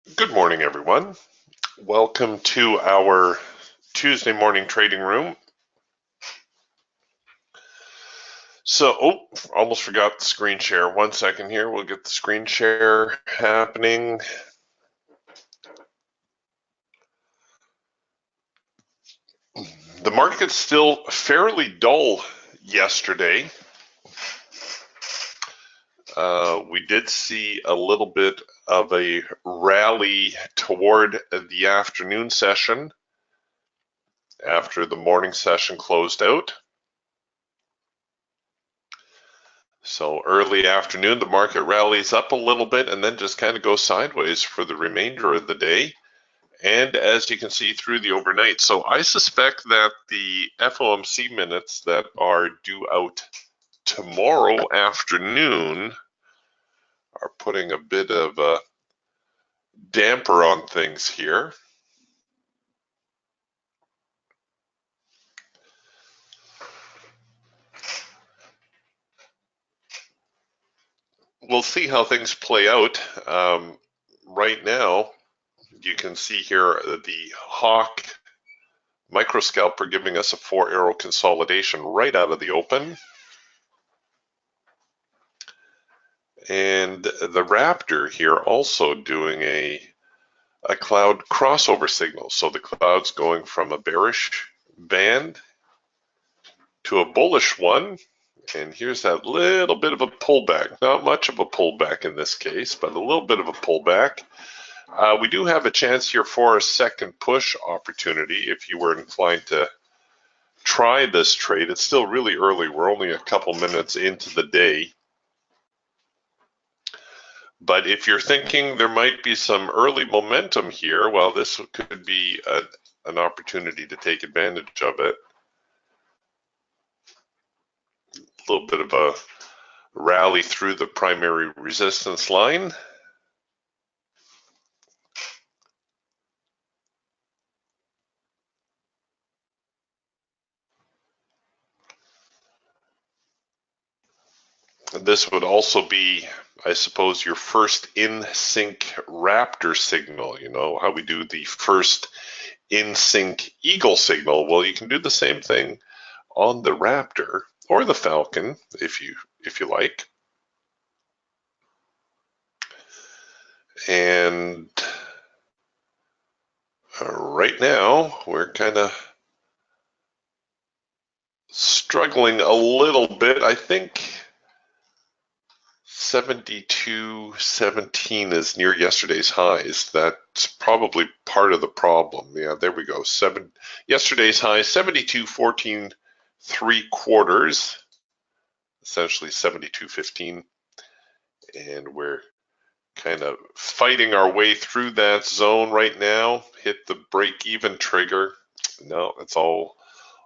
Good morning, everyone. Welcome to our Tuesday morning trading room. Almost forgot the screen share. 1 second here. We'll get the screen share happening. The market's still fairly dull yesterday. We did see a little bit of a rally toward the afternoon session after the morning session closed out. So early afternoon, the market rallies up a little bit and then just kind of goes sideways for the remainder of the day. And as you can see through the overnight. So I suspect that the FOMC minutes that are due out tomorrow afternoon are putting a bit of a damper on things here. We'll see how things play out. Right now, you can see here the Hawk microscalper giving us a 4-arrow consolidation right out of the open. And the Raptor here also doing a cloud crossover signal. So the cloud's going from a bearish band to a bullish one. And here's that little bit of a pullback. Not much of a pullback in this case, but a little bit of a pullback. We do have a chance here for a second push opportunity if you were inclined to try this trade. It's still really early. We're only a couple minutes into the day. But if you're thinking there might be some early momentum here, well, this could be an opportunity to take advantage of it. A little bit of a rally through the primary resistance line. This would also be, I suppose, your first in-sync Raptor signal. You know how we do the first in-sync Eagle signal? Well, you can do the same thing on the Raptor or the Falcon if you like. And right now, we're kind of struggling a little bit. I think 72.17 is near yesterday's highs. That's probably part of the problem. Yeah, there we go. Yesterday's high, 72.14 3/4, essentially 72.15, and we're kind of fighting our way through that zone right now. Hit the break-even trigger. No, that's all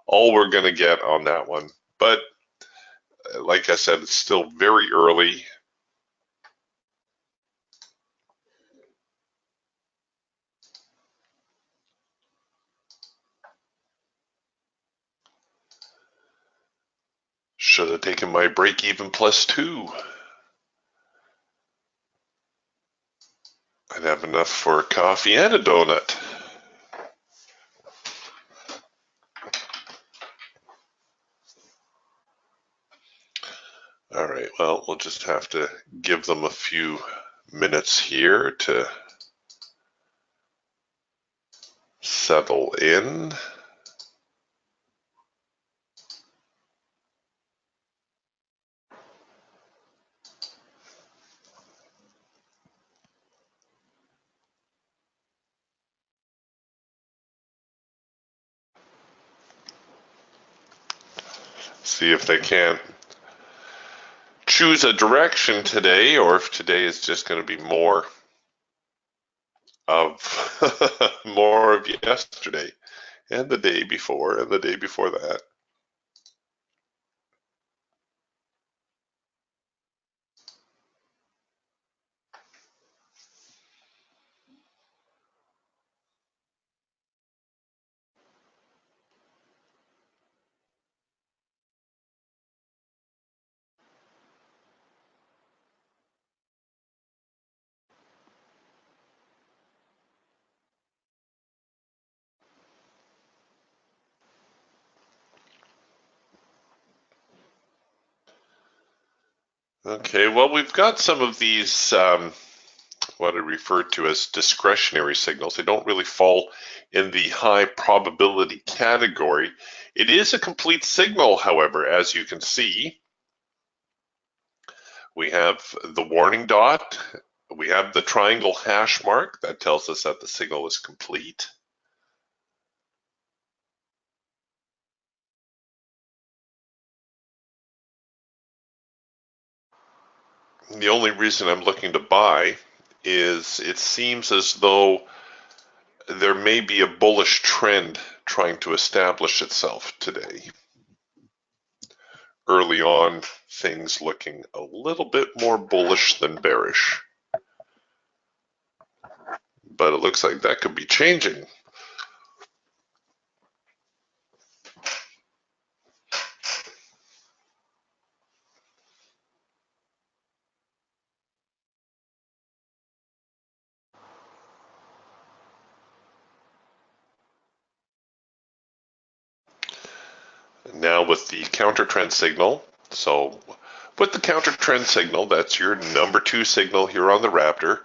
we're going to get on that one. But like I said, it's still very early. Should have taken my break even +2. I'd have enough for a coffee and a donut. All right, well, we'll just have to give them a few minutes here to settle in. See if they can't choose a direction today, or if today is just going to be more of more of yesterday and the day before and the day before that. Okay, well, we've got some of these what I refer to as discretionary signals. They don't really fall in the high probability category. It is a complete signal, however, as you can see. We have the warning dot. We have the triangle hash mark that tells us that the signal is complete. The only reason I'm looking to buy is it seems as though there may be a bullish trend trying to establish itself today. Early on, things looking a little bit more bullish than bearish. But it looks like that could be changing. Now with the counter trend signal, so with the counter trend signal, that's your number 2 signal here on the Raptor.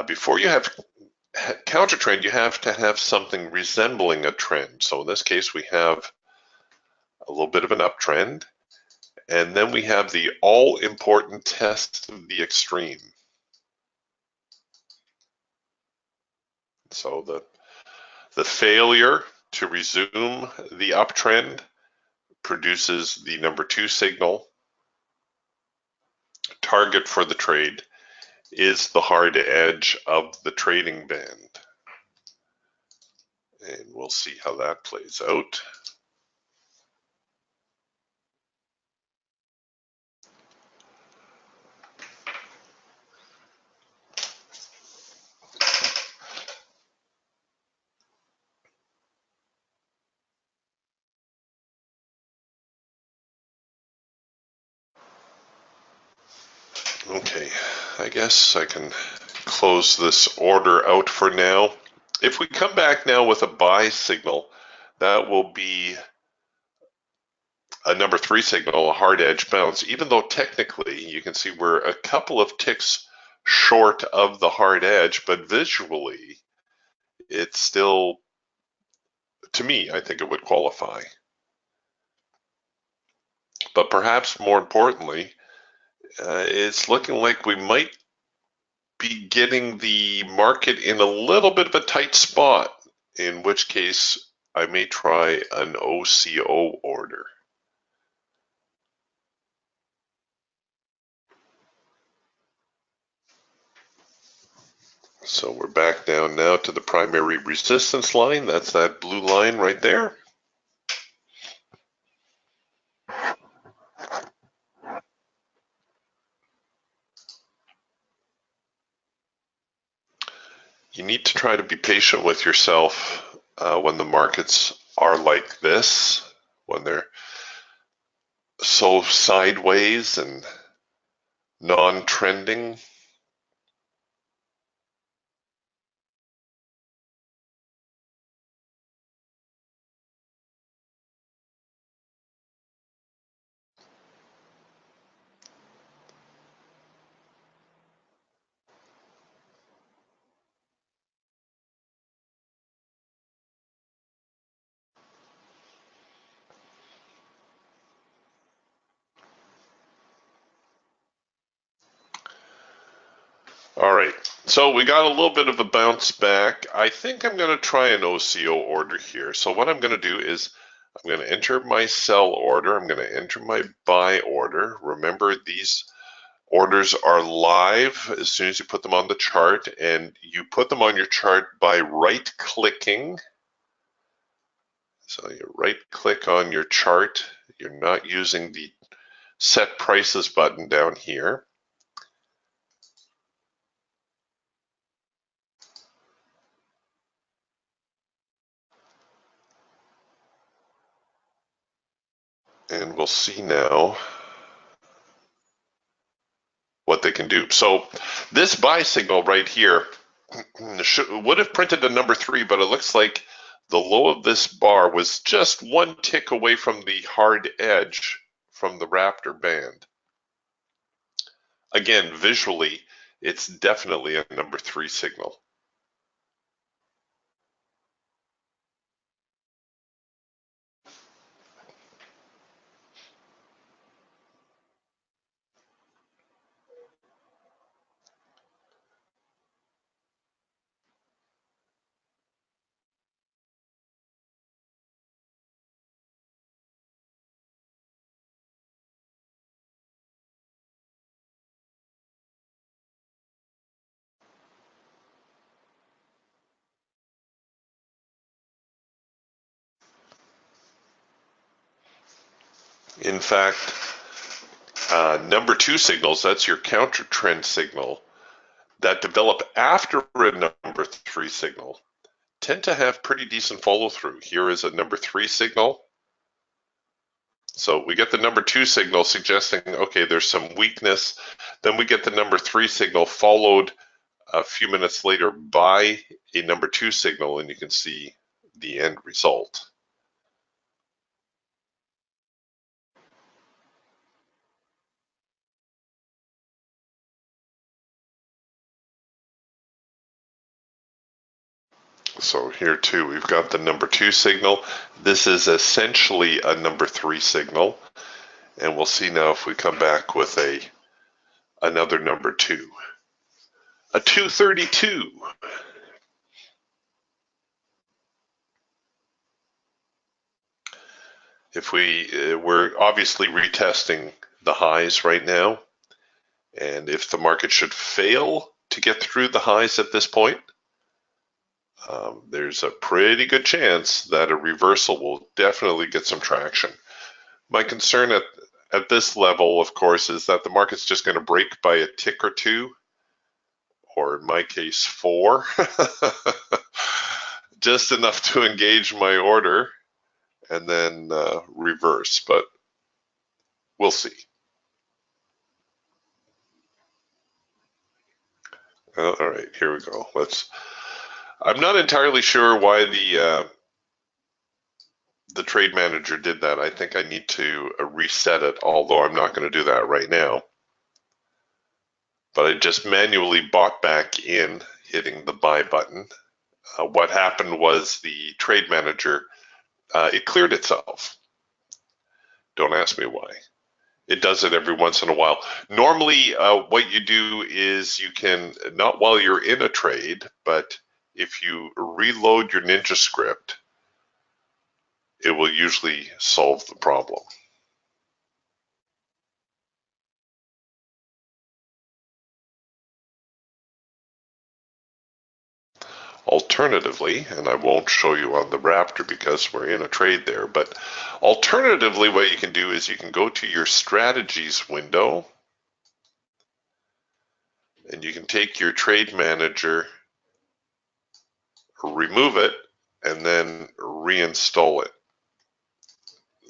Before you have counter trend, you have to have something resembling a trend. So in this case, we have a little bit of an uptrend, and then we have the all-important test of the extreme. So the failure to resume the uptrend produces the number 2 signal. Target for the trade is the hard edge of the trading band. And we'll see how that plays out. Okay, I guess I can close this order out for now. If we come back now with a buy signal, that will be a number 3 signal, a hard edge bounce, even though technically you can see we're a couple of ticks short of the hard edge, but visually it's still, to me, I think it would qualify. But perhaps more importantly, it's looking like we might be getting the market in a little bit of a tight spot, in which case I may try an OCO order. So we're back down now to the primary resistance line. That's that blue line right there. You need to try to be patient with yourself when the markets are like this, when they're so sideways and non-trending. All right, so we got a little bit of a bounce back. I think I'm going to try an OCO order here. So what I'm going to do is I'm going to enter my sell order. I'm going to enter my buy order. Remember, these orders are live as soon as you put them on the chart, and you put them on your chart by right-clicking. So you right-click on your chart. You're not using the set prices button down here. And we'll see now what they can do. So this buy signal right here would have printed a number 3, but it looks like the low of this bar was just 1 tick away from the hard edge from the Raptor band. Again, visually, it's definitely a number 3 signal. In fact, number 2 signals, that's your counter trend signal, that develop after a number 3 signal tend to have pretty decent follow through. Here is a number 3 signal. So we get the number 2 signal suggesting, okay, there's some weakness. Then we get the number 3 signal followed a few minutes later by a number 2 signal, and you can see the end result. So here too, we've got the number 2 signal. This is essentially a number 3 signal. And we'll see now if we come back with another number 2. A 232. If we're obviously retesting the highs right now. And if the market should fail to get through the highs at this point, there's a pretty good chance that a reversal will definitely get some traction. My concern at this level, of course, is that the market's just going to break by a tick or two, or in my case, 4, just enough to engage my order and then reverse, but we'll see. All right, here we go. I'm not entirely sure why the trade manager did that. I think I need to reset it, although I'm not going to do that right now. But I just manually bought back in, hitting the buy button. What happened was the trade manager, it cleared itself. Don't ask me why. It does it every once in a while. Normally, what you do is you can, not while you're in a trade, but if you reload your Ninja script, it will usually solve the problem. Alternatively, and I won't show you on the Raptor because we're in a trade there, but alternatively, what you can do is you can go to your strategies window and you can take your trade manager, remove it, and then reinstall it.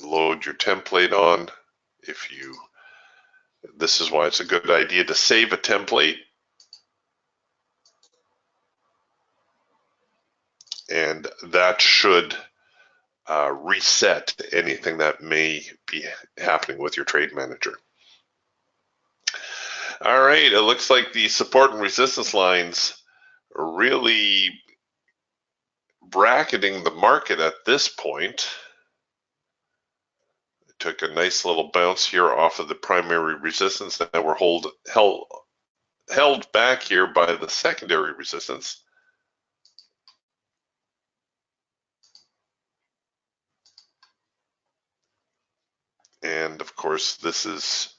Load your template on. This is why it's a good idea to save a template. And that should reset anything that may be happening with your trade manager. All right, it looks like the support and resistance lines are really bracketing the market at this point. It took a nice little bounce here off of the primary resistance. Now we're held back here by the secondary resistance. And of course, this is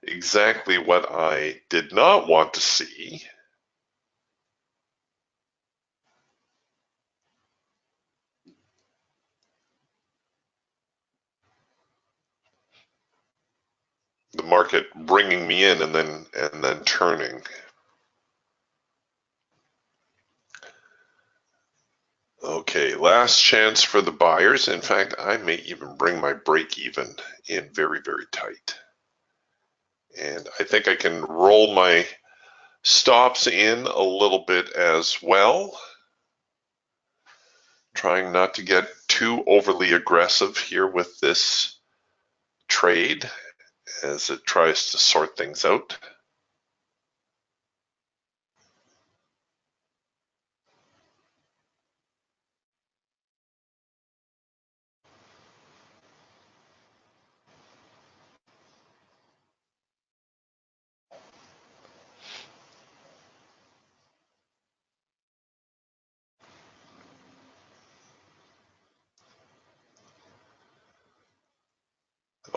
exactly what I did not want to see. The market bringing me in and then turning. Okay, last chance for the buyers. In fact, I may even bring my break even in very, very tight. And I think I can roll my stops in a little bit as well. Trying not to get too overly aggressive here with this trade as it tries to sort things out.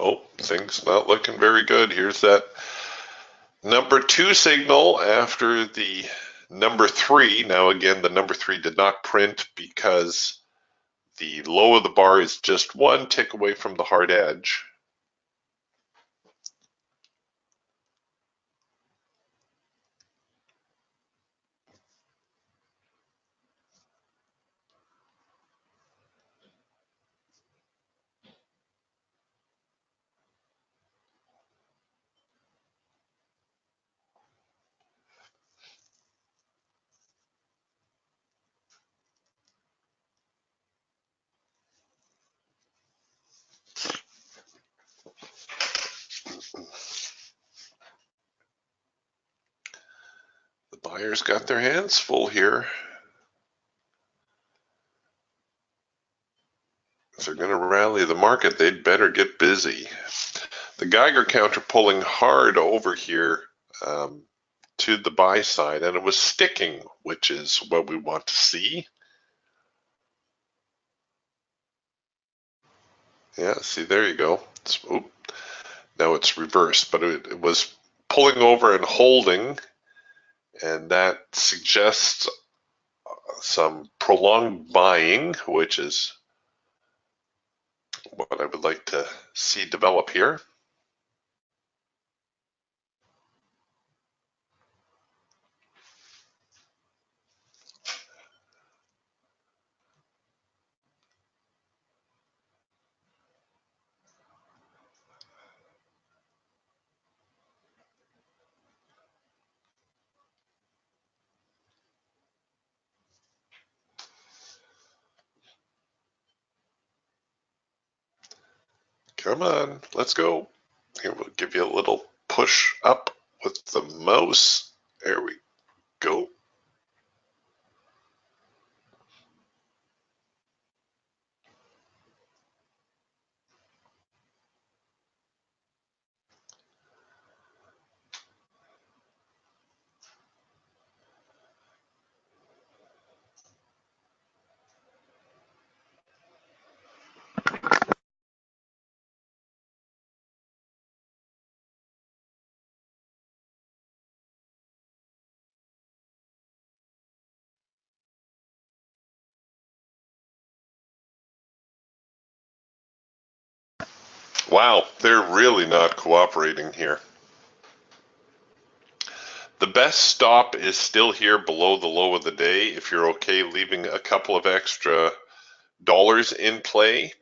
Oh, things not looking very good. Here's that number 2 signal after the number 3. Now again, the number 3 did not print because the low of the bar is just 1 tick away from the hard edge. The buyers got their hands full here. If they're going to rally the market, they'd better get busy. The Geiger counter pulling hard over here to the buy side, and it was sticking, which is what we want to see. Yeah, see, there you go. Now it's reversed, but it was pulling over and holding, and that suggests some prolonged buying, which is what I would like to see develop here. Come on, let's go. Here, we'll give you a little push up with the mouse. There we go. Wow, they're really not cooperating here. The best stop is still here below the low of the day. If you're okay leaving a couple of extra dollars in play,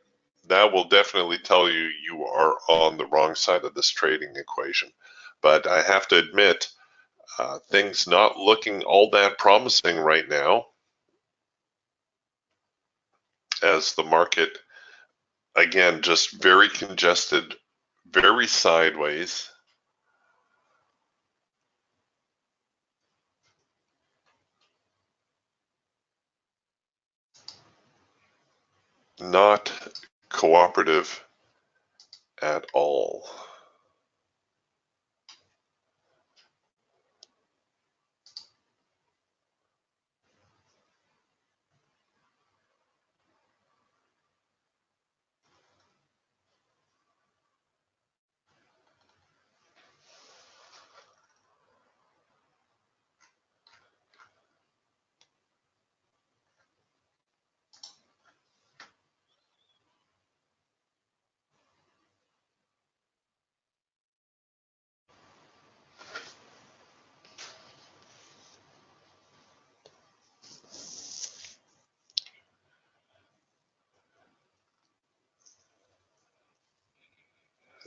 that will definitely tell you you are on the wrong side of this trading equation. But I have to admit, things not looking all that promising right now as the market, again, just very congested, very sideways. Not cooperative at all.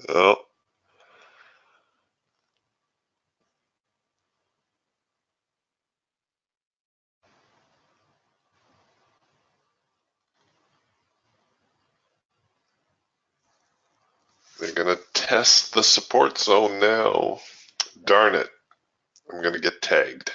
Oh, they're going to test the support zone now. Darn it. I'm going to get tagged.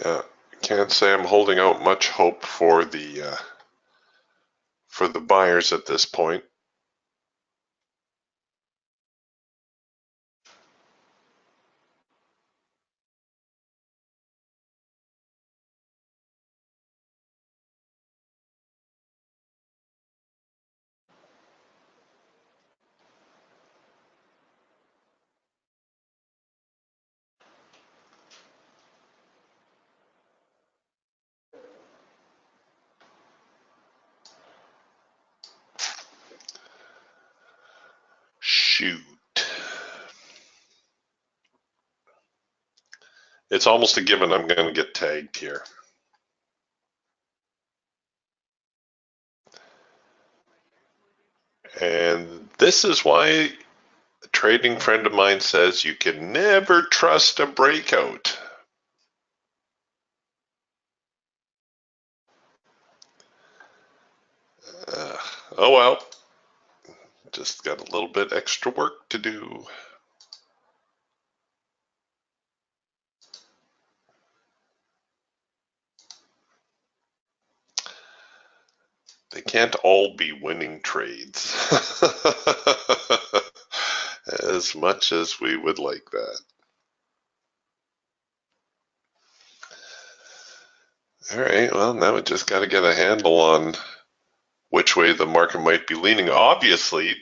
Yeah, can't say I'm holding out much hope for the buyers at this point. Shoot. It's almost a given I'm going to get tagged here. And this is why a trading friend of mine says you can never trust a breakout. Oh well, just got a little bit extra work to do. They can't all be winning trades as much as we would like that. All right, well, now we just got to get a handle on which way the market might be leaning. Obviously,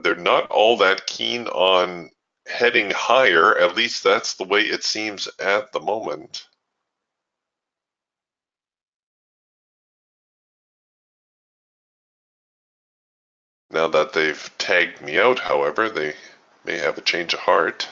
they're not all that keen on heading higher. At least that's the way it seems at the moment. Now that they've tagged me out, however, they may have a change of heart.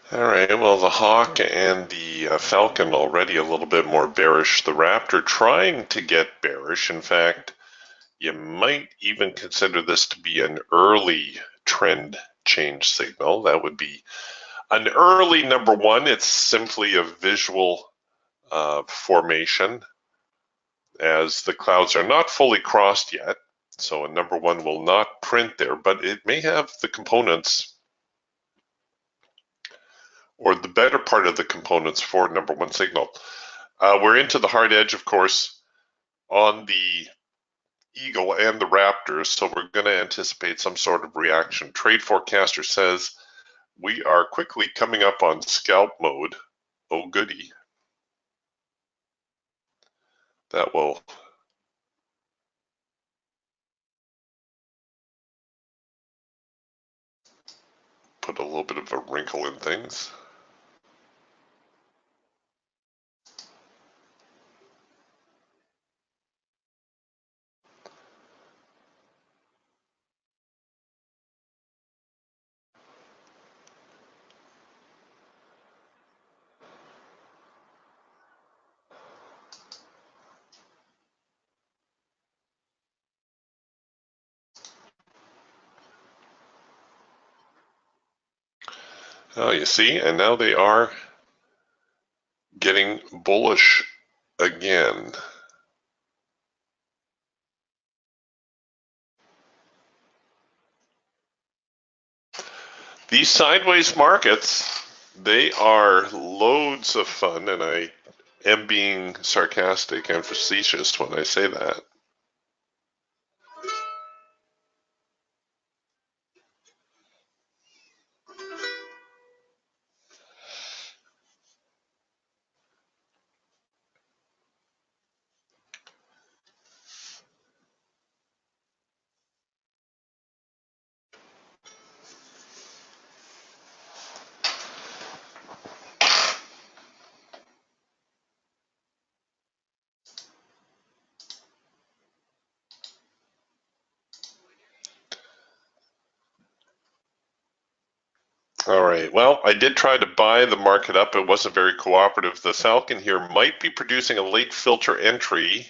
All right, well, the Hawk and the Falcon already a little bit more bearish. The Raptor trying to get bearish. In fact, you might even consider this to be an early trend change signal. That would be an early number one. It's simply a visual formation as the clouds are not fully crossed yet. So a number one will not print there, but it may have the components or the better part of the components for number one signal. We're into the hard edge, of course, on the Eagle and the Raptors, so we're going to anticipate some sort of reaction. Trade forecaster says we are quickly coming up on scalp mode. Oh goody. That will put a little bit of a wrinkle in things. Oh, you see, and now they are getting bullish again. These sideways markets, they are loads of fun, and I am being sarcastic and facetious when I say that. All right, well, I did try to buy the market up. It wasn't very cooperative. The Falcon here might be producing a late filter entry.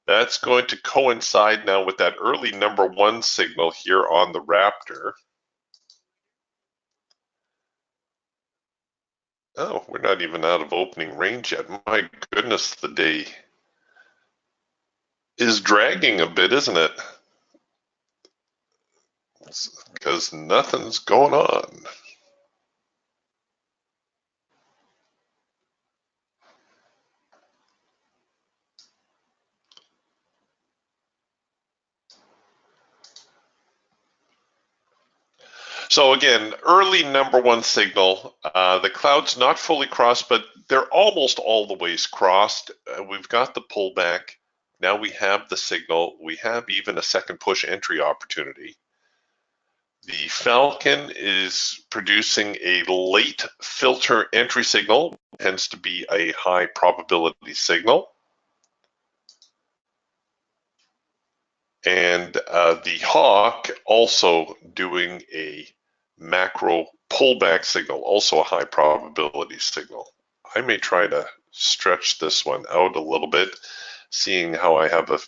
That's going to coincide now with that early number one signal here on the Raptor. Oh, we're not even out of opening range yet. My goodness, the day is dragging a bit, isn't it? Because nothing's going on. So again, early number one signal. The cloud's not fully crossed, but they're almost all the ways crossed. We've got the pullback. Now we have the signal. We have even a second push entry opportunity. The Falcon is producing a late filter entry signal, tends to be a high probability signal. And the Hawk also doing a macro pullback signal, also a high probability signal. I may try to stretch this one out a little bit, seeing how I have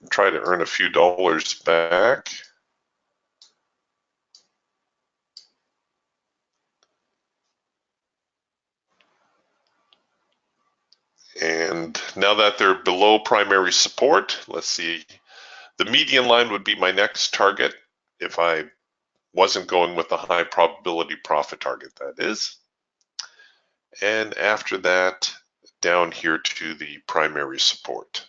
try to earn a few dollars back. And now that they're below primary support, let's see, the median line would be my next target if I wasn't going with the high probability profit target, that is. And after that, down here to the primary support.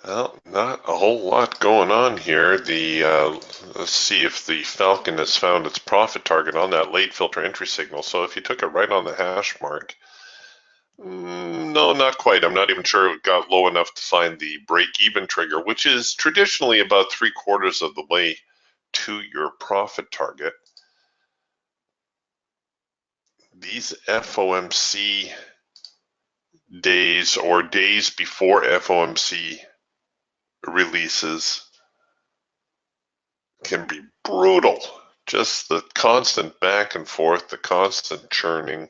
Well, not a whole lot going on here. Let's see if the Falcon has found its profit target on that late filter entry signal. So if you took it right on the hash mark, no, not quite. I'm not even sure it got low enough to find the break-even trigger, which is traditionally about 3/4 of the way to your profit target. These FOMC days or days before FOMC releases can be brutal. Just the constant back and forth, the constant churning.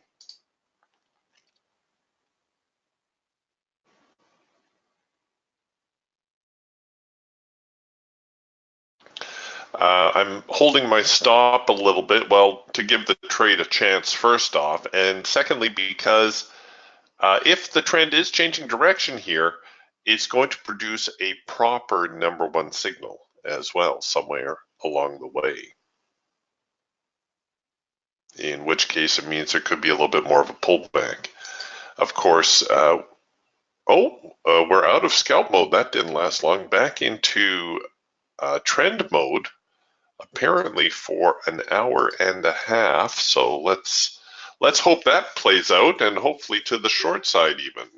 I'm holding my stop a little bit, well, to give the trade a chance first off, and secondly because if the trend is changing direction here, it's going to produce a proper number one signal as well somewhere along the way. In which case it means there could be a little bit more of a pullback. Of course, we're out of scalp mode. That didn't last long. Back into trend mode, apparently for an hour and a half. So let's hope that plays out, and hopefully to the short side even.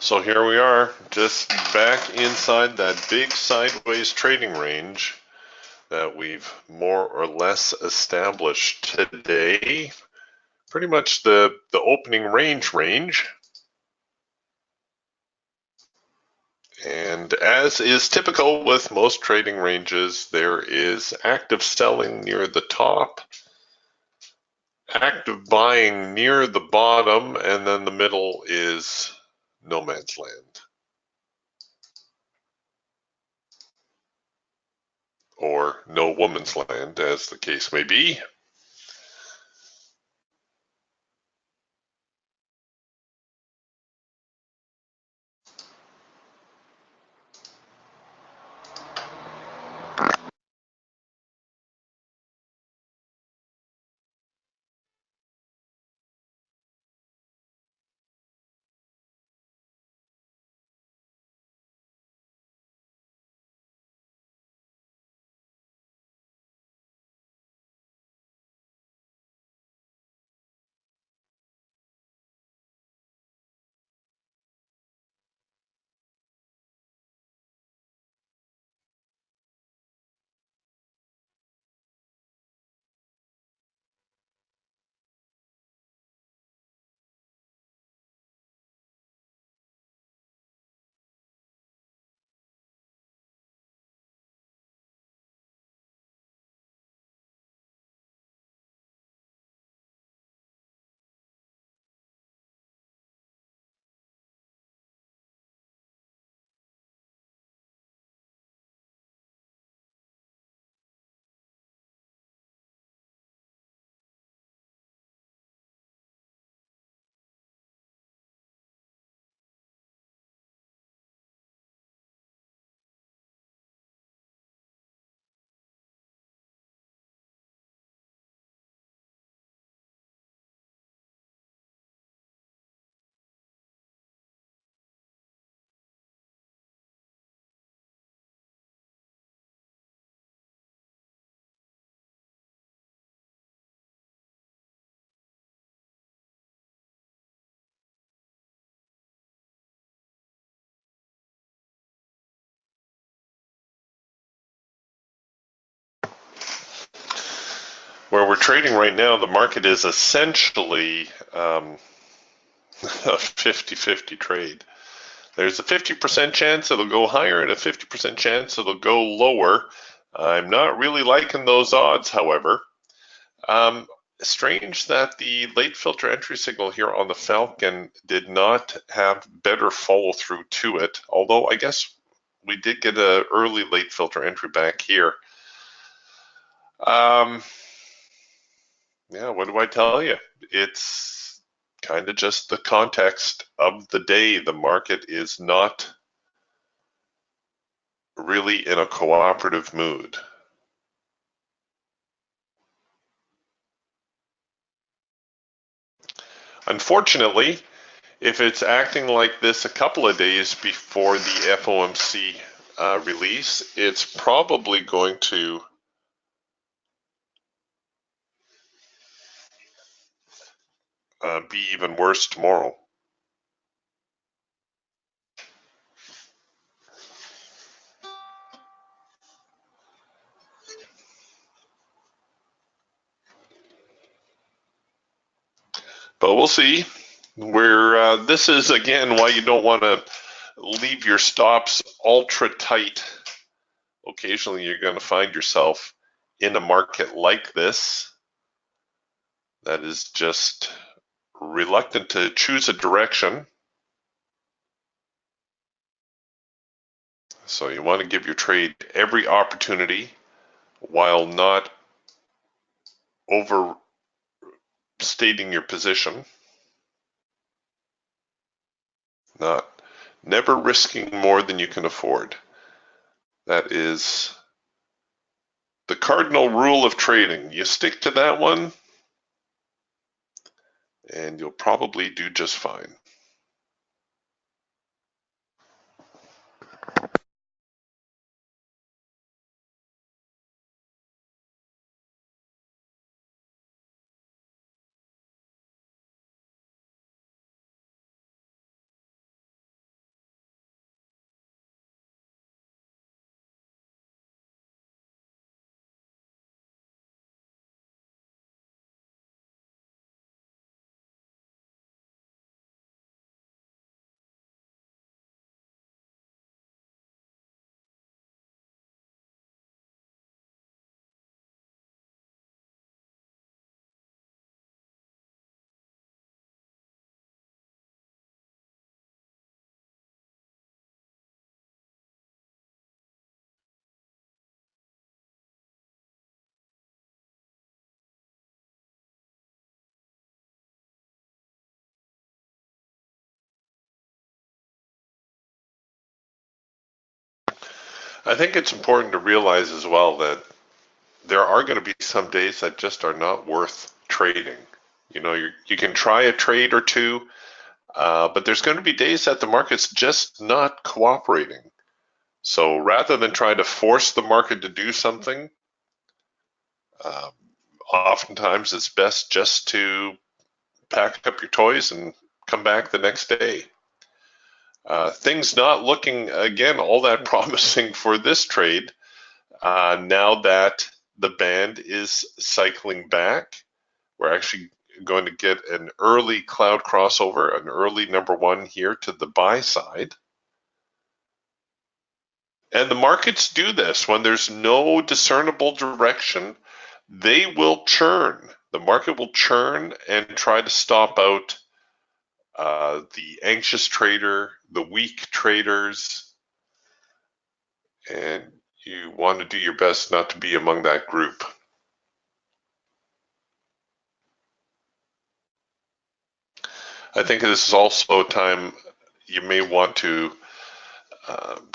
So here we are, just back inside that big sideways trading range that we've more or less established today. Pretty much the opening range. And as is typical with most trading ranges, there is active selling near the top, active buying near the bottom, and then the middle is no man's land. Or no woman's land, as the case may be. where we're trading right now, the market is essentially a 50-50 trade. There's a 50% chance it'll go higher and a 50% chance it'll go lower. I'm not really liking those odds, however. Strange that the late filter entry signal here on the Falcon did not have better follow through to it, although I guess we did get an early late filter entry back here. Yeah, what do I tell you? It's kind of just the context of the day. The market is not really in a cooperative mood. Unfortunately, if it's acting like this a couple of days before the FOMC release, it's probably going to be even worse tomorrow. But we'll see. This is, again, why you don't want to leave your stops ultra tight. Occasionally, you're going to find yourself in a market like this that is just reluctant to choose a direction. So you want to give your trade every opportunity while not overstating your position. Never risking more than you can afford. That is the cardinal rule of trading. You stick to that one, and you'll probably do just fine. I think it's important to realize as well that there are going to be some days that just are not worth trading. You know, you can try a trade or two, but there's going to be days that the market's just not cooperating. So rather than trying to force the market to do something, oftentimes it's best just to pack up your toys and come back the next day. Things not looking, again, all that promising for this trade now that the band is cycling back. We're actually going to get an early cloud crossover, an early number one here to the buy side. And the markets do this when there's no discernible direction. They will churn. The market will churn and try to stop out the anxious trader, the weak traders, and you want to do your best not to be among that group. I think this is also a time you may want to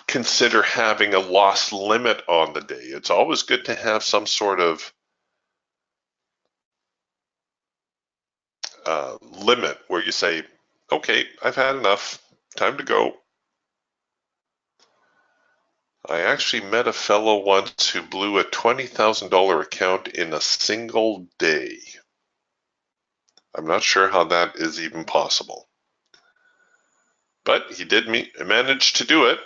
consider having a loss limit on the day. It's always good to have some sort of limit where you say, okay, I've had enough, time to go. I actually met a fellow once who blew a $20,000 account in a single day. I'm not sure how that is even possible. But he did manage to do it.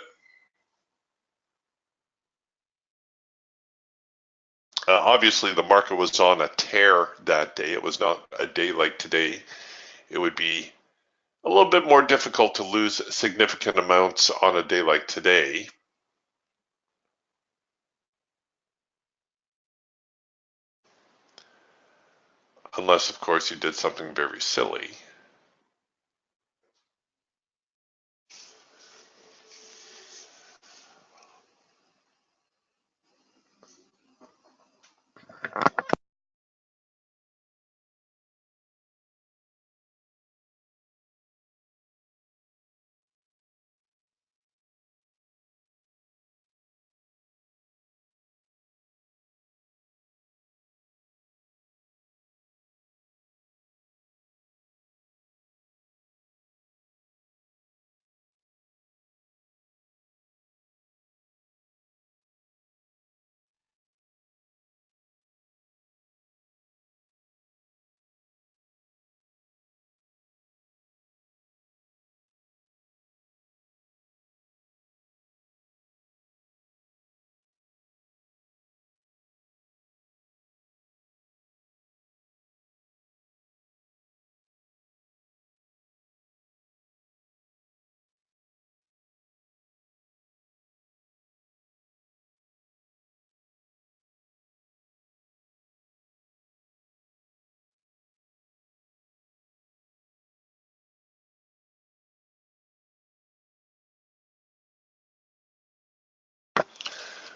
Obviously, the market was on a tear that day. It was not a day like today. It would be a little bit more difficult to lose significant amounts on a day like today. Unless, of course, you did something very silly.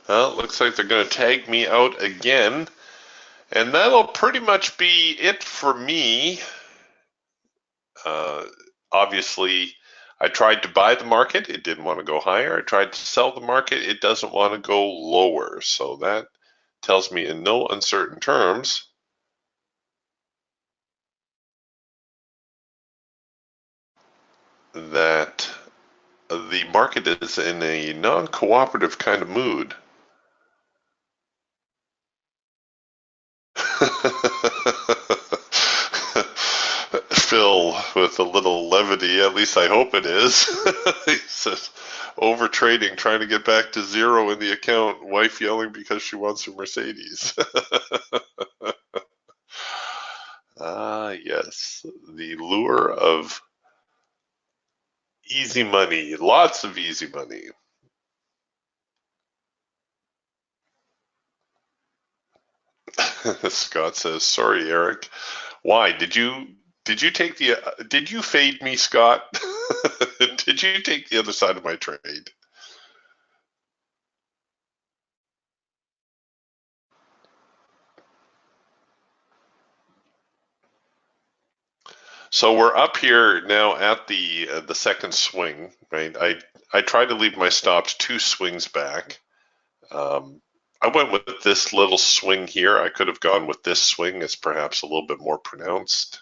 Well, it looks like they're going to tag me out again. And that'll pretty much be it for me. Uh, Obviously, I tried to buy the market. It didn't want to go higher. I tried to sell the market. It doesn't want to go lower. So that tells me in no uncertain terms that the market is in a non-cooperative kind of mood. Phil, with a little levity, at least I hope it is. He says, over trading, trying to get back to zero in the account, wife yelling because she wants her Mercedes. Ah, yes, the lure of easy money, lots of easy money. Scott says, "Sorry, Eric. Why did you take the did you fade me, Scott? Did you take the other side of my trade?" So we're up here now at the second swing, right? I tried to leave my stops two swings back. Um, I went with this little swing here. I could have gone with this swing. It's perhaps a little bit more pronounced.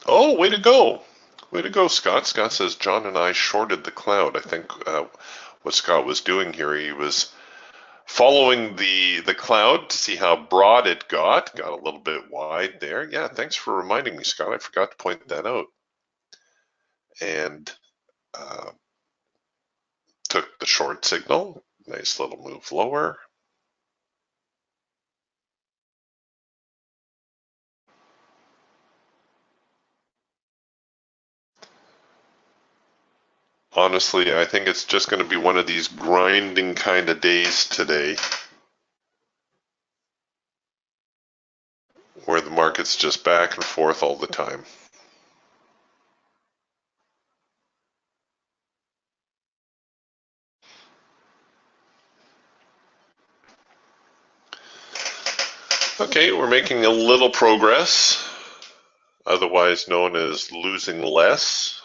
Oh, way to go! Way to go, Scott. Scott says John and I shorted the cloud. I think what Scott was doing here, he was following the cloud to see how broad it got. Got a little bit wide there. Yeah, thanks for reminding me, Scott. I forgot to point that out. And uh, took the short signal. Nice little move lower. Honestly, I think it's just going to be one of these grinding kind of days today where the market's just back and forth all the time. Okay, we're making a little progress, otherwise known as losing less.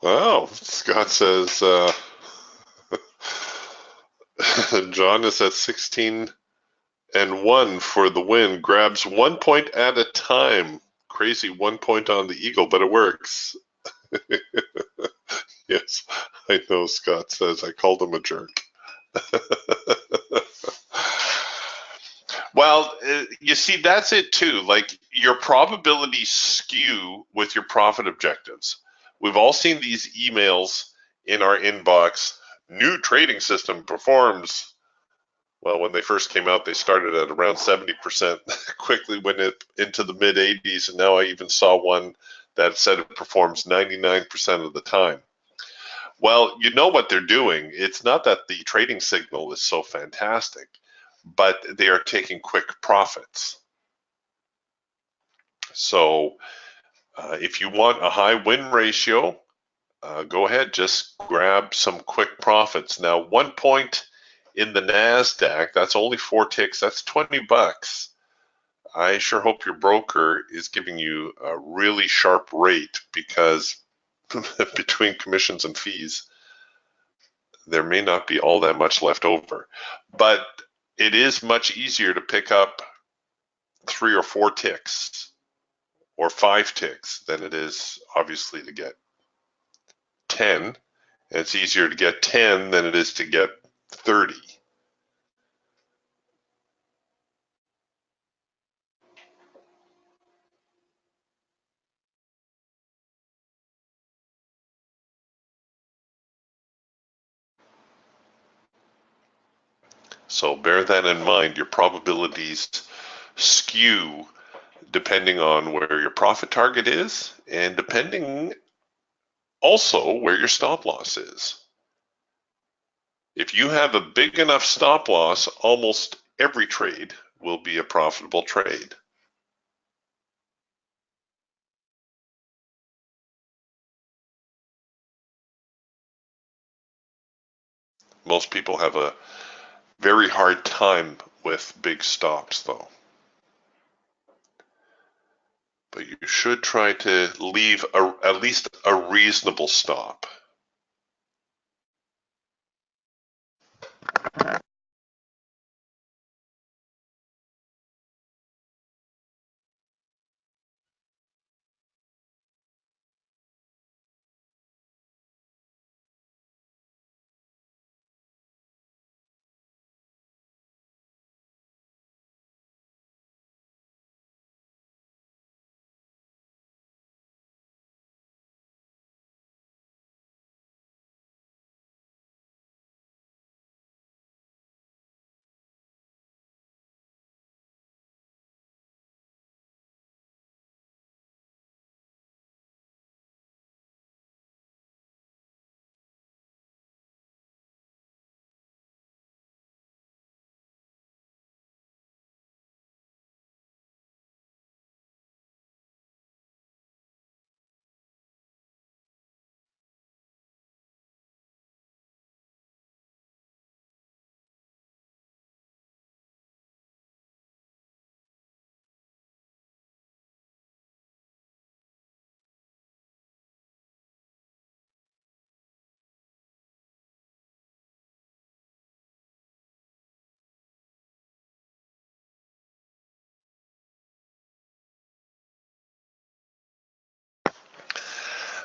Wow, Scott says John is at 16 and 1 for the win. Grabs 1 point at a time. Crazy 1 point on the eagle, but it works. Yes, I know, Scott says I called him a jerk. Well, you see, that's it too. Like, your probabilities skew with your profit objectives. We've all seen these emails in our inbox. New trading system performs. Well, when they first came out, they started at around 70%, quickly went into the mid 80s, and now I even saw one that said it performs 99% of the time. Well, you know what they're doing. It's not that the trading signal is so fantastic, but they are taking quick profits. So if you want a high win ratio, go ahead, just grab some quick profits. Now, 1 point in the NASDAQ, that's only 4 ticks, that's $20. I sure hope your broker is giving you a really sharp rate, because between commissions and fees, there may not be all that much left over. But it is much easier to pick up 3 or 4 ticks or 5 ticks than it is, obviously, to get 10. And it's easier to get 10 than it is to get 30. So bear that in mind. Your probabilities skew depending on where your profit target is, and depending also where your stop loss is. If you have a big enough stop loss, almost every trade will be a profitable trade. Most people have a very hard time with big stops, though. But you should try to leave at least a reasonable stop.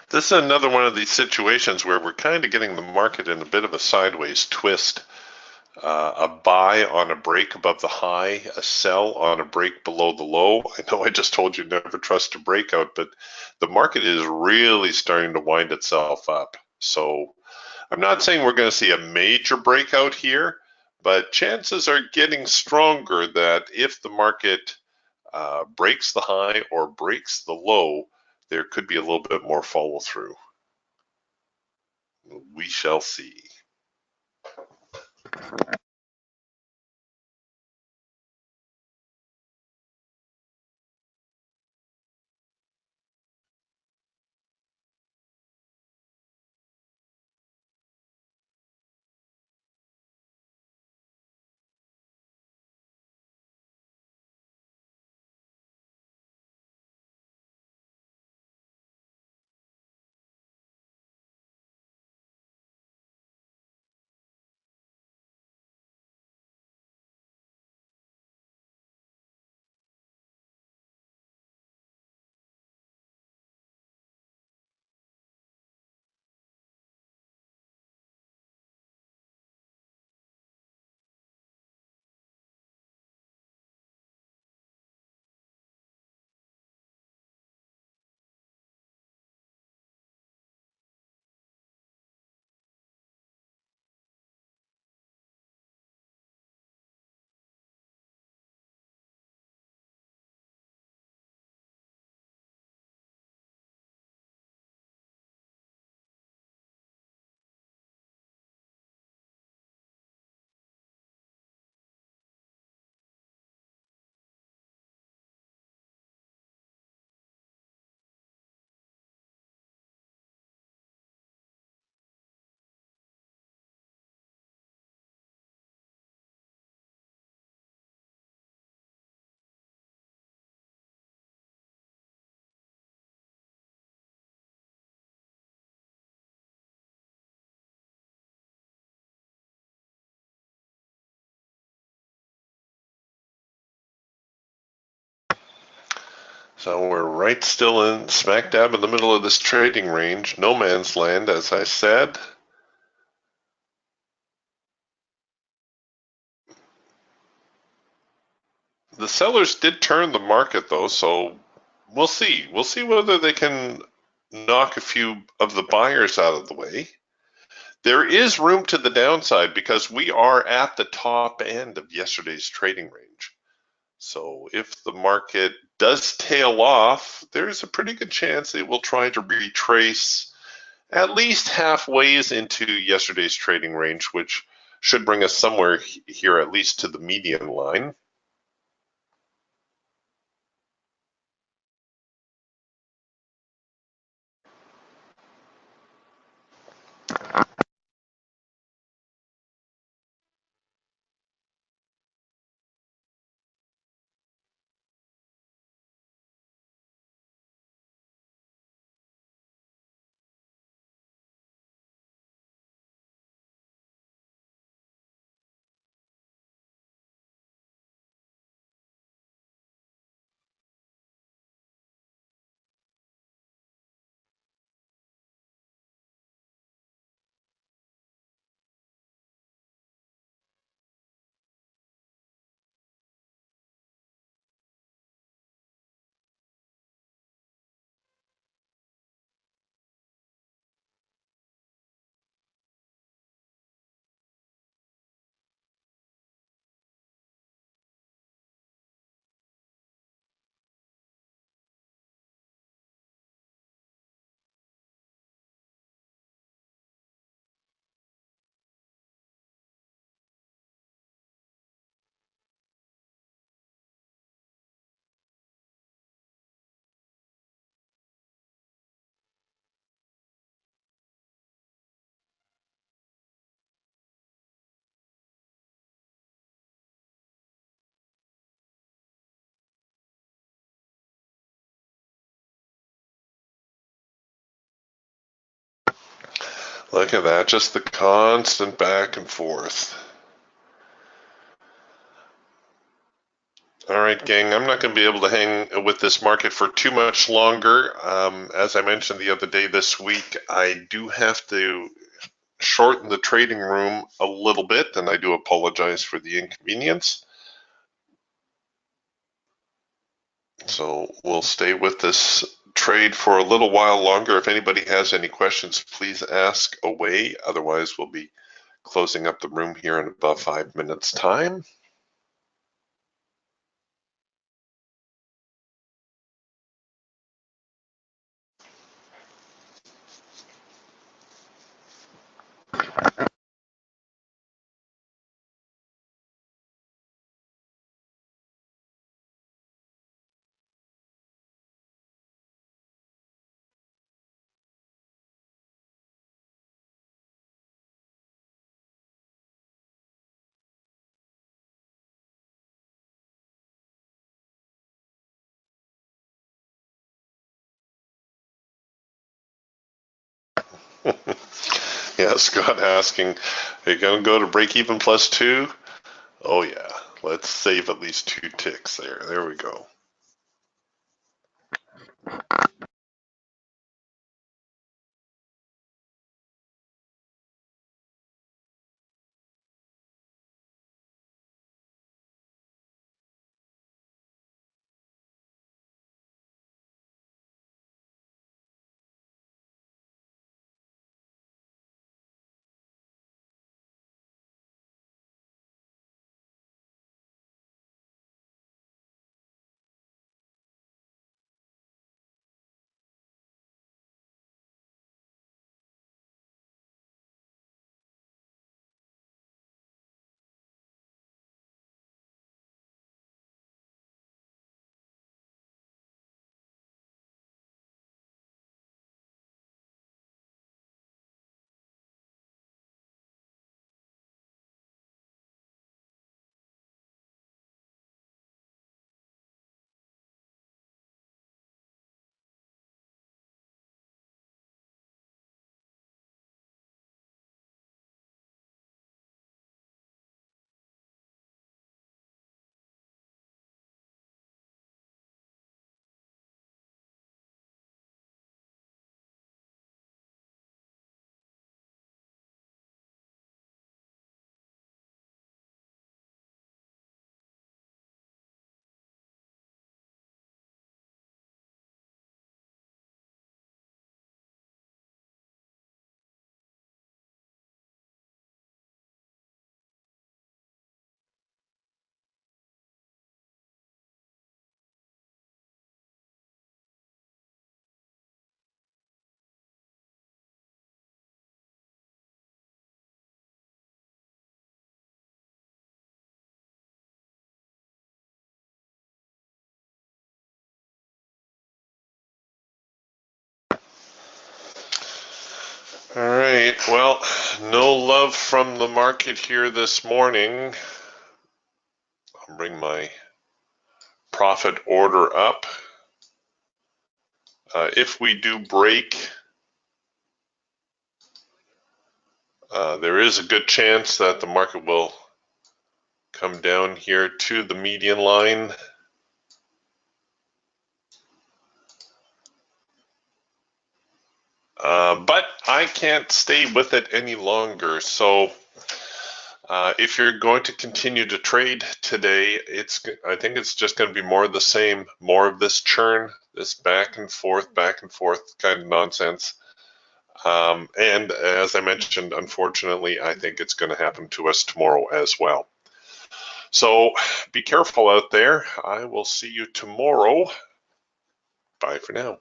This is another one of these situations where we're kind of getting the market in a bit of a sideways twist. A buy on a break above the high, a sell on a break below the low. I know I just told you never trust a breakout, but the market is really starting to wind itself up. So I'm not saying we're going to see a major breakout here, but chances are getting stronger that if the market breaks the high or breaks the low, there could be a little bit more follow through. We shall see. So we're right still in smack dab in the middle of this trading range, no man's land, as I said. The sellers did turn the market though, so we'll see. We'll see whether they can knock a few of the buyers out of the way. There is room to the downside because we are at the top end of yesterday's trading range. So if the market does tail off, there's a pretty good chance it will try to retrace at least halfways into yesterday's trading range, which should bring us somewhere here at least to the median line. Look at that, just the constant back and forth. All right, gang, I'm not going to be able to hang with this market for too much longer. As I mentioned the other day this week, I do have to shorten the trading room a little bit, and I do apologize for the inconvenience. So we'll stay with this trade for a little while longer. If anybody has any questions, please ask away. Otherwise, we'll be closing up the room here in about 5 minutes' time. Yeah, Scott asking, are you going to go to break even plus 2? Oh yeah, let's save at least 2 ticks there. There we go. right, well, no love from the market here this morning. I'll bring my profit order up. If we do break, there is a good chance that the market will come down here to the median line. But I can't stay with it any longer. So if you're going to continue to trade today, I think it's just going to be more of the same, more of this churn, this back and forth kind of nonsense. And as I mentioned, unfortunately, I think it's going to happen to us tomorrow as well. So be careful out there. I will see you tomorrow. Bye for now.